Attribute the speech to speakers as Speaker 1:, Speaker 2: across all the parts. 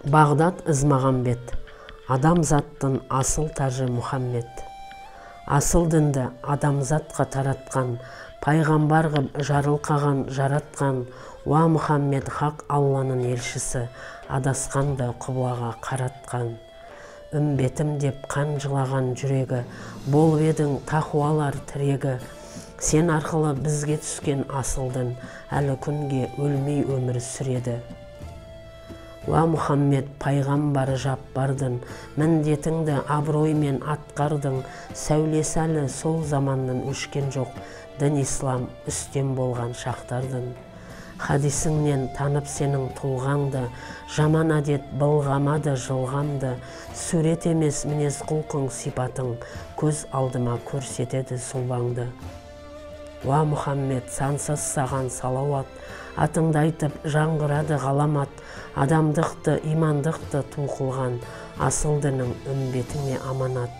Speaker 1: Бағдат Ізмағамбет. Адамзаттың асыл тажы Мұхаммед. Асыл дінді адамзатқа таратқан, пайғамбар ғып жарылқаған жаратқан, уа Мұхаммед хақ Алланың елшісі, адасқанды құблаға қаратқан. Үмбетім деп қан жылаған жүрегі, болып едің тақуалар тірегі. Сен арқылы бізге түскен асылдың, әлі күнге өлмей өмір сүреді. Уа Мұхаммед пайғамбар жаппардың, міндетіңді абыроймен атқардың, сәулесі әлі сол заманның өшкен жоқ, дін ислам үстем болған шақтардың. Хадисіңнен танып сенің тұлғаңды, жаман әдет былғамады жылғамды, сурет емес мінез құлқың сипатың, көз алдыма көрсетеді сұлбаңды. Уа Мұхаммед сансыз саған салауат, атыңды айтып жаңғырады ғаламат, адамдықты, имандықты туқылған, асыл дінің үмбетіңе аманат.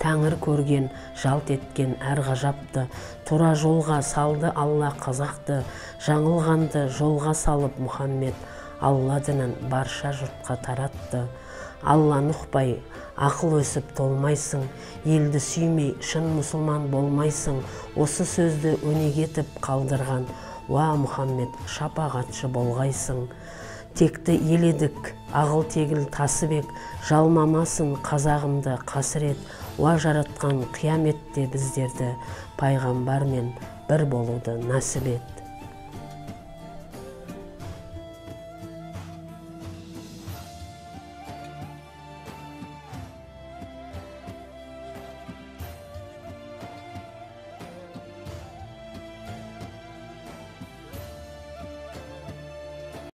Speaker 1: Тәңір көрген, жалт еткен әр ғажапты, тура жолға салды Алла қазақты, жаңылғанды жолға салып Мұхаммед, Алла дінін барша жұртқа таратты. Алланы ұқпай, ақыл өсіп толмайсың, елді сүймей, шын мұсылман болмайсың, осы сөзді өнеге етіп қалдырған, уа Мұхаммед шапағатшы болғайсың. Текті еледік, ағыл тегіл тасыбек, жалмамасын қазағымды қасірет, уа жаратқан қияметте біздерді, пайғамбармен бір болуды нәсіп ет.